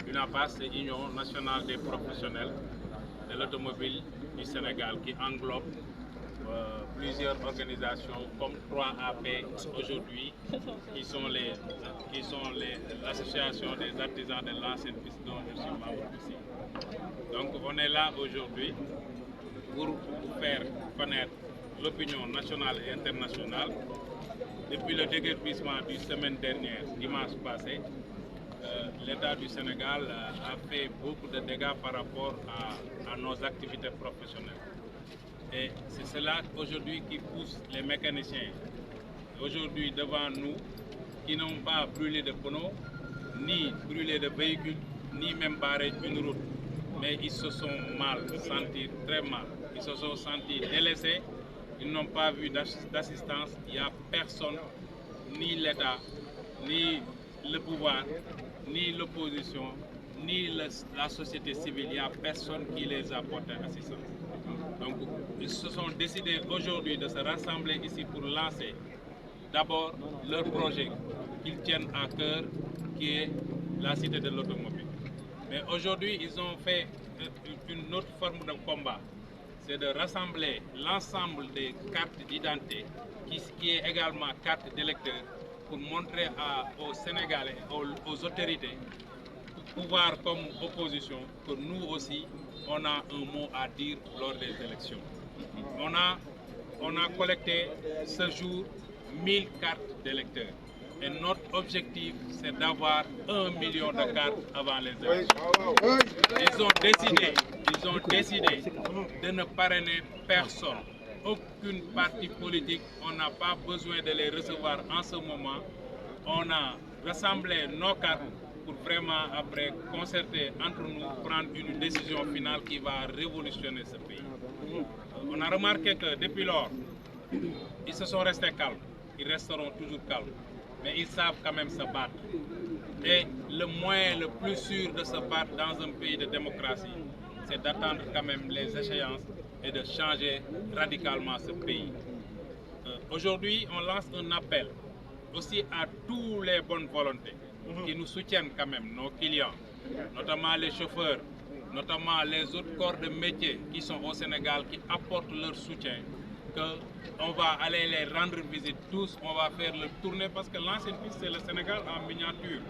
UNAPAS, c'est Union nationale des professionnels de l'automobile du Sénégal, qui englobe plusieurs organisations comme 3AP aujourd'hui, qui sont l'association des artisans de l'ancienne piste dont je suis membre ici. Donc on est là aujourd'hui pour vous faire connaître l'opinion nationale et internationale. Depuis le déguerpissement du semaine dernière, dimanche passé, l'État du Sénégal a fait beaucoup de dégâts par rapport à nos activités professionnelles. Et c'est cela aujourd'hui qui pousse les mécaniciens, aujourd'hui devant nous, qui n'ont pas brûlé de pneus, ni brûlé de véhicules, ni même barré une route. Mais ils se sont sentis très mal. Ils se sont sentis délaissés, ils n'ont pas vu d'assistance. Il n'y a personne, ni l'État, ni le pouvoir, ni l'opposition, ni la société civile. Il n'y a personne qui les a apporté assistance. Donc, ils se sont décidés aujourd'hui de se rassembler ici pour lancer d'abord leur projet qu'ils tiennent à cœur, qui est la cité de l'automobile. Mais aujourd'hui, ils ont fait une autre forme de combat. C'est de rassembler l'ensemble des cartes d'identité, qui est également carte d'électeur, pour montrer aux Sénégalais, aux autorités, pouvoir comme opposition, que nous aussi, on a un mot à dire lors des élections. On a collecté ce jour 1000 cartes d'électeurs. Et notre objectif, c'est d'avoir 1 million de cartes avant les élections. Ils ont décidé de ne parrainer personne. Aucune parti politique, on n'a pas besoin de les recevoir en ce moment. On a rassemblé nos cartes pour vraiment, après, concerter entre nous, prendre une décision finale qui va révolutionner ce pays. On a remarqué que depuis lors, ils se sont restés calmes. Ils resteront toujours calmes. Mais ils savent quand même se battre. Et le moyen le plus sûr de se battre dans un pays de démocratie, c'est d'attendre quand même les échéances et de changer radicalement ce pays. Aujourd'hui, on lance un appel aussi à tous les bonnes volontés qui nous soutiennent quand même, nos clients, notamment les chauffeurs, notamment les autres corps de métier qui sont au Sénégal, qui apportent leur soutien, qu'on va aller les rendre visite tous, on va faire le tournée, parce que l'ancienne piste c'est le Sénégal en miniature.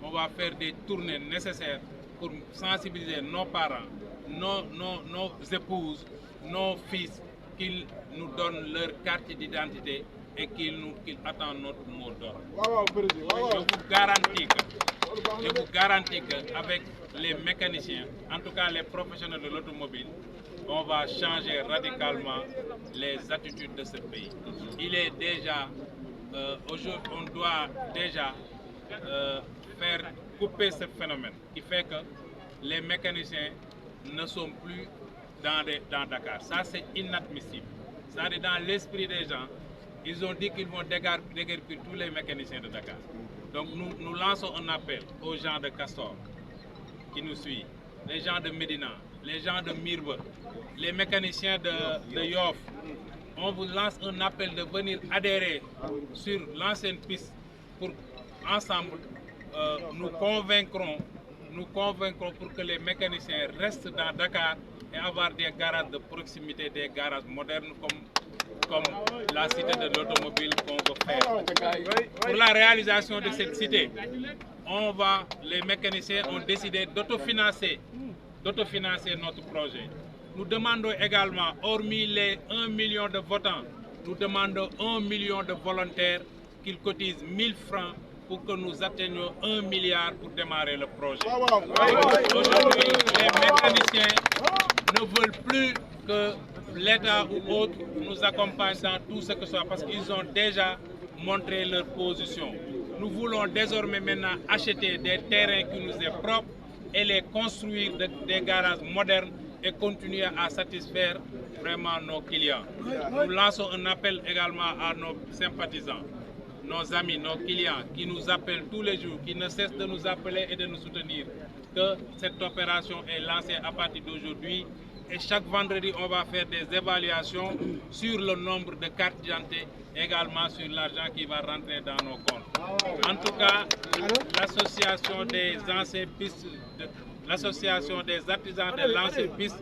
On va faire des tournées nécessaires pour sensibiliser nos parents, nos épouses, nos fils, qu'ils nous donnent leur carte d'identité et qu'ils attendent notre mot d'ordre. Je vous garantis qu'avec les mécaniciens, en tout cas les professionnels de l'automobile, on va changer radicalement les attitudes de ce pays. Il est déjà, aujourd'hui, on doit déjà faire couper ce phénomène qui fait que les mécaniciens ne sont plus dans Dakar. Ça, c'est inadmissible. Ça, c'est dans l'esprit des gens. Ils ont dit qu'ils vont déguerpir tous les mécaniciens de Dakar. Donc nous lançons un appel aux gens de Castor qui nous suivent, les gens de Médina, les gens de Mirbe, les mécaniciens de Yoff. On vous lance un appel de venir adhérer sur l'ancienne piste pour ensemble nous convaincrons pour que les mécaniciens restent dans Dakar et avoir des garages de proximité, des garages modernes comme la cité de l'automobile qu'on veut faire. Pour la réalisation de cette cité, les mécaniciens ont décidé d'autofinancer notre projet. Nous demandons également, hormis les 1 million de votants, nous demandons 1 million de volontaires qui cotisent 1000 francs pour que nous atteignions 1 milliard pour démarrer le projet. Aujourd'hui, les mécaniciens ne veulent plus que l'État ou autre nous accompagne dans tout ce que ce soit, parce qu'ils ont déjà montré leur position. Nous voulons désormais maintenant acheter des terrains qui nous sont propres et les construire des garages modernes et continuer à satisfaire vraiment nos clients. Nous lançons un appel également à nos sympathisants, nos amis, nos clients qui nous appellent tous les jours, qui ne cessent de nous appeler et de nous soutenir, que cette opération est lancée à partir d'aujourd'hui. Et chaque vendredi, on va faire des évaluations sur le nombre de cartes d'identité, également sur l'argent qui va rentrer dans nos comptes. En tout cas, l'association des anciens pistes, l'association des artisans de l'ancienne piste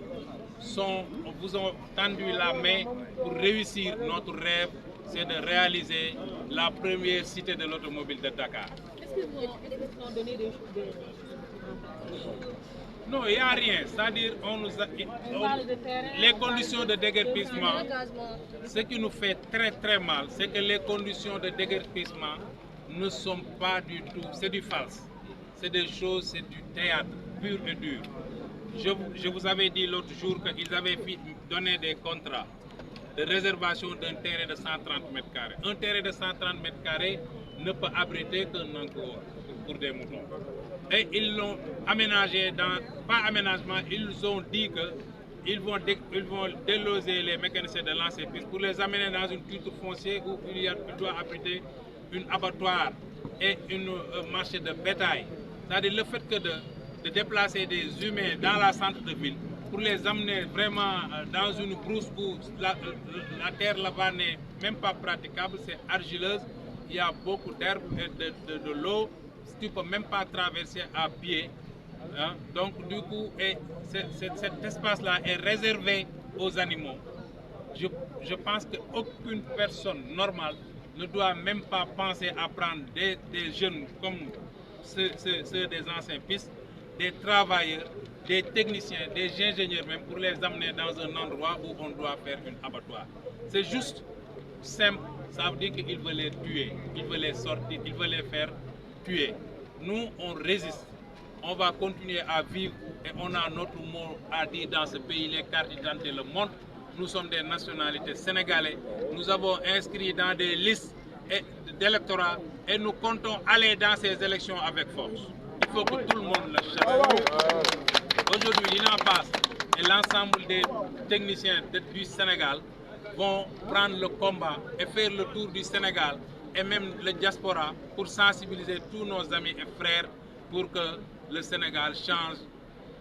vous ont tendu la main pour réussir notre rêve, c'est de réaliser la première cité de l'automobile de Dakar. Est-ce que vous ont donné des Non, il n'y a rien. C'est-à-dire, les conditions de déguerpissement, ce qui nous fait très très mal, c'est que les conditions de déguerpissement ne sont pas du tout, c'est du false. C'est des choses, c'est du théâtre pur et dur. Je vous avais dit l'autre jour qu'ils avaient donné des contrats de réservation d'un terrain de 130 mètres carrés. Un terrain de 130 mètres carrés ne peut abriter qu'un enclos pour des moutons. Et ils l'ont aménagé pas aménagement, ils ont dit qu'ils vont déloger les mécaniciens de l'ancienne piste pour les amener dans une titre foncière où il doit abriter une abattoir et une marché de bétail. C'est-à-dire le fait que de déplacer des humains dans la centre de ville pour les amener vraiment dans une brousse où la terre là-bas n'est même pas praticable, c'est argileuse, il y a beaucoup d'herbes et de l'eau, tu ne peux même pas traverser à pied. Hein? Donc du coup, cet espace-là est réservé aux animaux. Je pense qu'aucune personne normale ne doit même pas penser à prendre des jeunes comme ceux des anciens pistes, des travailleurs, des techniciens, des ingénieurs même, pour les amener dans un endroit où on doit faire une abattoir. C'est juste simple, ça veut dire qu'il veut les tuer, il veut les sortir, il veut les faire tuer. Nous, on résiste, on va continuer à vivre et on a notre mot à dire dans ce pays, les cartes d'identité le montrent. Nous sommes des nationalités sénégalais, nous avons inscrit dans des listes d'électorats et nous comptons aller dans ces élections avec force. Il faut que tout le monde le sache. Aujourd'hui, l'INAPAS et l'ensemble des techniciens du Sénégal vont prendre le combat et faire le tour du Sénégal et même le diaspora pour sensibiliser tous nos amis et frères pour que le Sénégal change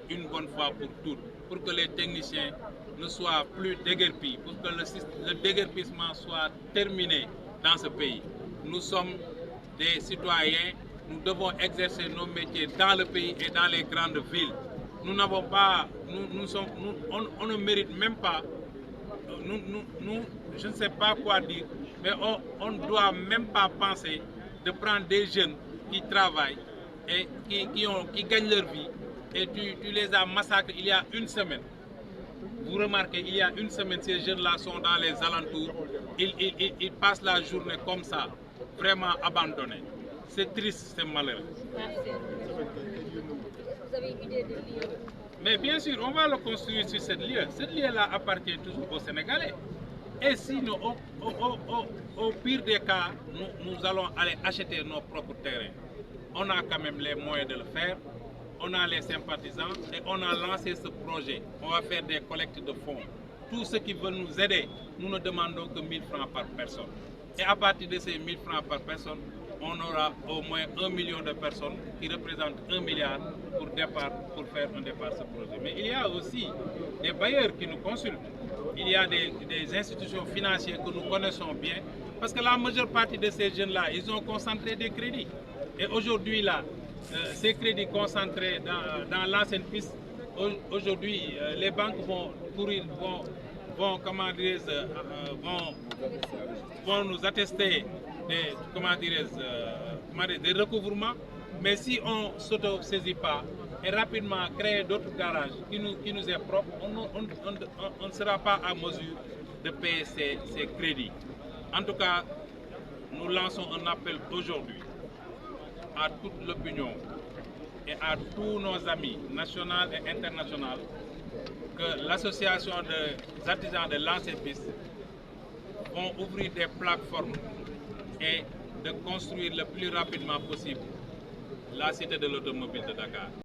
une bonne fois pour toutes, pour que les techniciens ne soient plus déguerpis, pour que le déguerpissement soit terminé dans ce pays. Nous sommes des citoyens, nous devons exercer nos métiers dans le pays et dans les grandes villes. Nous n'avons pas, on ne mérite même pas, je ne sais pas quoi dire, mais on ne doit même pas penser de prendre des jeunes qui travaillent et qui gagnent leur vie et tu les as massacrés il y a une semaine. Vous remarquez, il y a une semaine, ces jeunes-là sont dans les alentours, ils passent la journée comme ça, vraiment abandonnés. C'est triste, c'est malheureux. Vous avez une idée de lieu? Mais bien sûr, on va le construire sur cette lieu. Cette lieu-là appartient toujours aux Sénégalais. Et sinon, au pire des cas, nous allons aller acheter nos propres terrains. On a quand même les moyens de le faire. On a les sympathisants et on a lancé ce projet. On va faire des collectes de fonds. Tous ceux qui veulent nous aider, nous ne demandons que 1000 francs par personne. Et à partir de ces 1000 francs par personne, on aura au moins 1 million de personnes qui représentent 1 milliard pour faire un départ ce projet. Mais il y a aussi des bailleurs qui nous consultent. Il y a des institutions financières que nous connaissons bien. Parce que la majeure partie de ces jeunes-là, ils ont concentré des crédits. Et aujourd'hui, là, ces crédits concentrés dans l'ancienne piste, aujourd'hui, les banques vont nous attester des recouvrements, mais si on ne s'auto-saisit pas et rapidement créer d'autres garages qui nous est propre, on ne sera pas à mesure de payer ces crédits. En tout cas, nous lançons un appel aujourd'hui à toute l'opinion et à tous nos amis nationaux et internationaux que l'association des artisans de l'ancienne piste vont ouvrir des plateformes et de construire le plus rapidement possible la cité de l'automobile de Dakar.